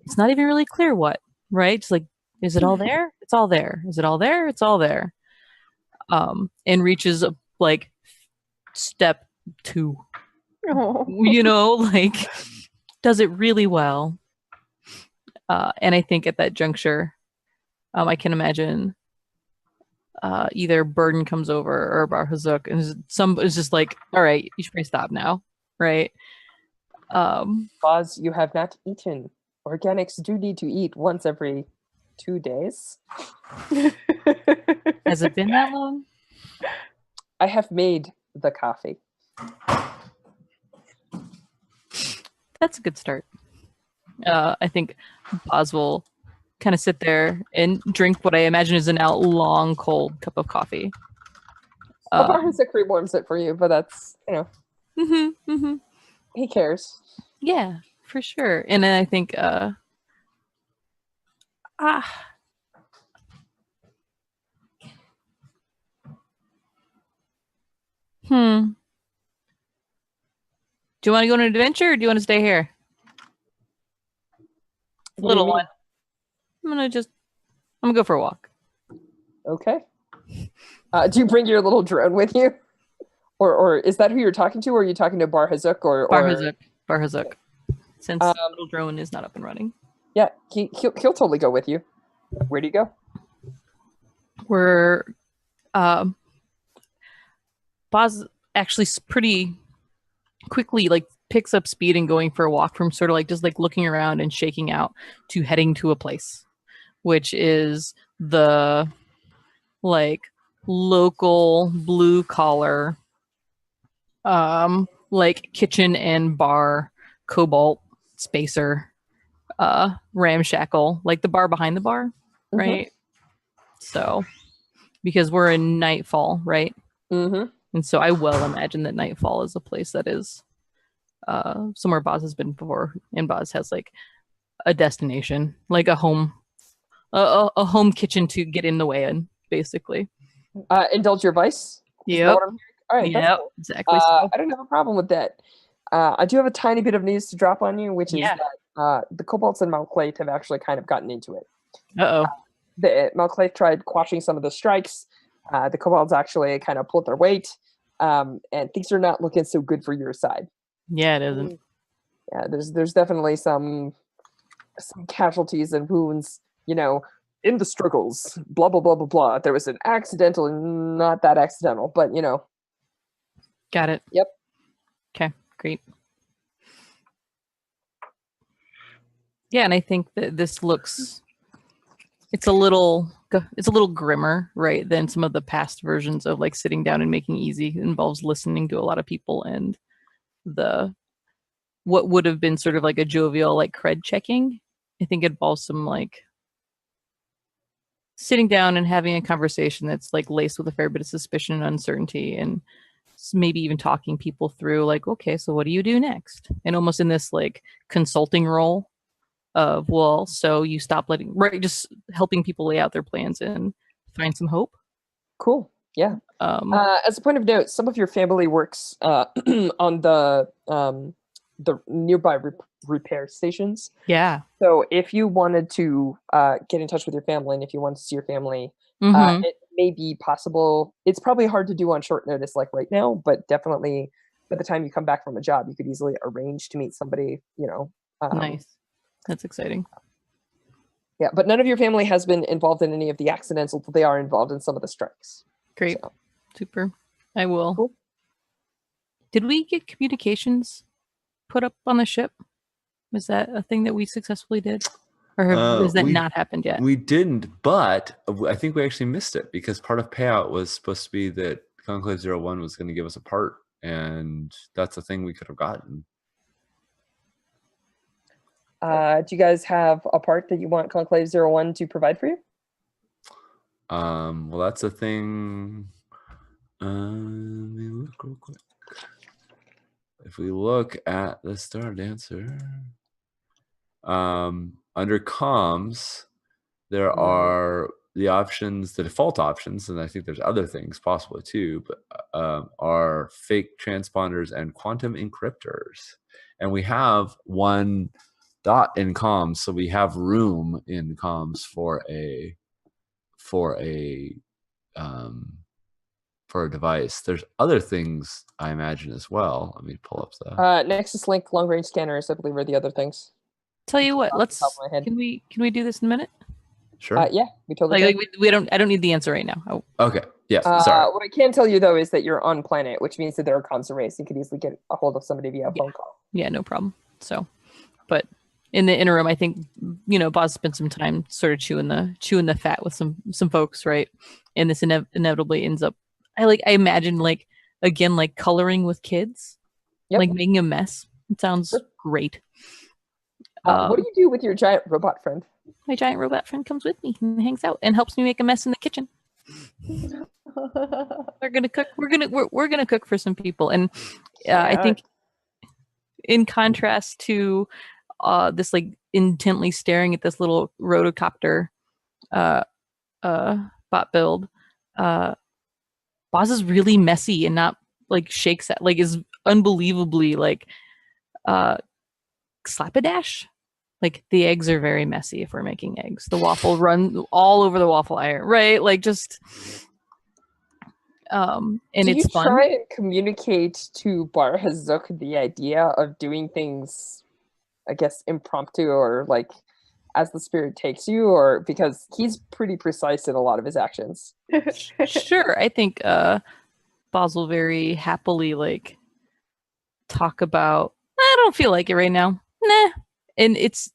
it's not even really clear what, right? It's like, is it all there? It's all there. Is it all there? It's all there. And reaches like step 2. You know, like does it really well. And I think at that juncture, I can imagine either Burden comes over or Barhazuk and is just like, all right, you should probably stop now, right?
Boz, you have not eaten. Organics do need to eat once every 2 days.
Has it been that long?
I have made the coffee.
That's a good start. I think Boz will kind of sit there and drink what I imagine is a now long cold cup of coffee.
Barhazuk warms it for you, but that's, you know. He cares.
Yeah, for sure. And then I think do you want to go on an adventure or do you want to stay here? Little one. I'm gonna go for a walk.
Okay. Do you bring your little drone with you? Or is that who you're talking to, or are you talking to Barhazuk or
Barhazuk. Since the little drone is not up and running.
Yeah, he'll totally go with you. Where do you go?
We're Boz actually pretty quickly like picks up speed and going for a walk from sort of like just like looking around and shaking out to heading to a place, which is the like local blue collar like kitchen and bar cobalt spacer ramshackle, like the bar behind the bar, right? So because we're in Nightfall, right? And so I well imagine that Nightfall is a place that is somewhere Boz has been before, and Boz has like a destination, like a home, a home kitchen to get in the way in, basically.
Indulge your vice. Is that
Yep.
what I'm hearing? All right. That's
Yep.
cool.
Exactly. So.
I don't have a problem with that. I do have a tiny bit of news to drop on you, which is
Yeah.
that the Kobolds and Malclate have actually kind of gotten into it.
Uh-oh.
The Malclate tried quashing some of the strikes. The Kobolds actually kind of pulled their weight, and things are not looking so good for your side.
Yeah, it isn't.
Yeah, there's definitely some casualties and wounds, in the struggles. Blah blah blah blah blah. There was an accidental and not that accidental, but
Got it.
Yep.
Okay, great. Yeah, and I think that this looks it's a little grimmer, right, than some of the past versions of like sitting down and making easy. It involves listening to a lot of people, and what would have been sort of like a jovial like cred checking, I think it involves some like sitting down and having a conversation that's like laced with a fair bit of suspicion and uncertainty, and maybe even talking people through like, okay, so what do you do next? And almost in this like consulting role of, well, so you stop just helping people lay out their plans and find some hope.
Cool. Yeah. As a point of note, some of your family works on the nearby repair stations.
Yeah.
So if you wanted to get in touch with your family, and if you wanted to see your family, it may be possible. It's probably hard to do on short notice like right now, but definitely by the time you come back from a job, you could easily arrange to meet somebody,
Nice. That's exciting.
Yeah, but none of your family has been involved in any of the accidentals, but they are involved in some of the strikes.
Great.
So.
Super. I will.
Cool.
Did we get communications put up on the ship? Was that a thing that we successfully did? Or has that not happened yet?
We didn't, but I think we actually missed it because part of payout was supposed to be that Conclave 01 was going to give us a part, and that's a thing we could have gotten.
Do you guys have a part that you want Conclave 01 to provide for you?
Well, that's a thing. Let me look real quick. If we look at the Stardancer, under comms, there are the options, the default options, and I think there's other things possibly too, but are fake transponders and quantum encryptors. And we have one dot in comms, so we have room in comms for a device. There's other things I imagine as well. Let me pull up the
Nexus Link long range scanners, I believe, are the other things.
Tell you what, can we do this in a minute?
Sure.
Yeah, we totally can.
I don't need the answer right now. Oh.
Okay. Yes. Sorry.
What I can tell you though is that you're on planet, which means that there are comms arrays. You could easily get a hold of somebody via phone call.
Yeah, no problem. So, but in the interim, I think Boz spent some time sort of chewing the fat with some folks, right? And this inevitably ends up. I imagine again coloring with kids, like making a mess. It sounds great.
What do you do with your giant robot friend?
My giant robot friend comes with me and hangs out and helps me make a mess in the kitchen. We're gonna cook. We're gonna cook for some people, and I think, in contrast to this intently staring at this little rotocopter bot build, Boz is really messy and not shakes at is unbelievably slapdash. The eggs are very messy if we're making eggs. The waffle run all over the waffle iron, right? And it's fun.
Try and communicate to Bar Hazuk the idea of doing things, I guess, impromptu or as the spirit takes you, or because he's pretty precise in a lot of his actions.
Sure, I think Boz will very happily talk about. I don't feel like it right now. Nah. And it's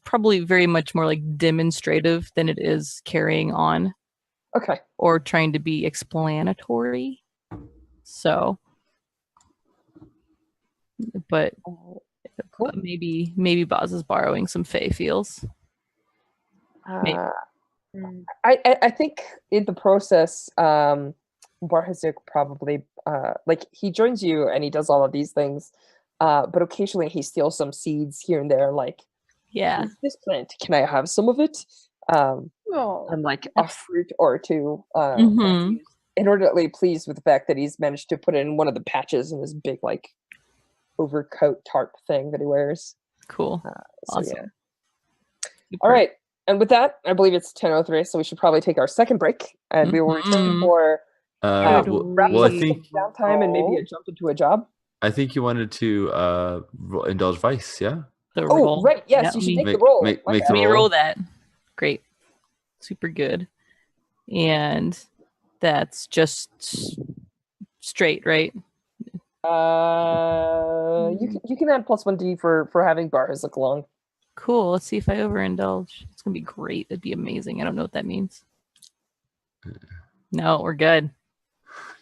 probably very much more demonstrative than it is carrying on.
Okay.
Or trying to be explanatory. So, but cool. maybe Boz is borrowing some Fae feels.
I think in the process, Bar Hazuk probably he joins you and he does all of these things. but occasionally he steals some seeds here and there, like,
Yeah.
this plant, can I have some of it?
Oh,
And like a fruit or two.
Mhm.
He's inordinately pleased with the fact that he's managed to put it in one of the patches in his big like overcoat tarp thing that he wears.
Cool.
So
Awesome.
yeah.
Super.
All right. And with that, I believe it's 10:03, so we should probably take our second break, and we will return
Mhm.
for wrap
well, I
up
think
downtime and maybe a jump into a job.
you wanted to indulge Vice, yeah?
The
Oh,
roll.
right. Yes,
Yeah,
you should
let me-
make the roll.
make
My
the
bad.
Let me
roll.
roll that. Great. Super good. And that's just straight, right?
You can add +1d for having bars look long.
Cool. Let's see if I overindulge. It's gonna be great. It'd be amazing. I don't know what that means. No, we're good.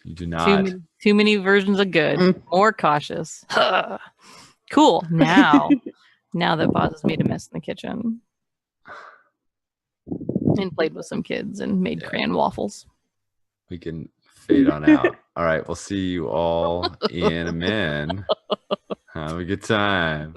You do not.
Too many versions of good. More cautious. Cool. Now that Boz has made a mess in the kitchen and played with some kids and made crayon waffles.
We can fade on out. All right, we'll see you all in a minute. Have a good time.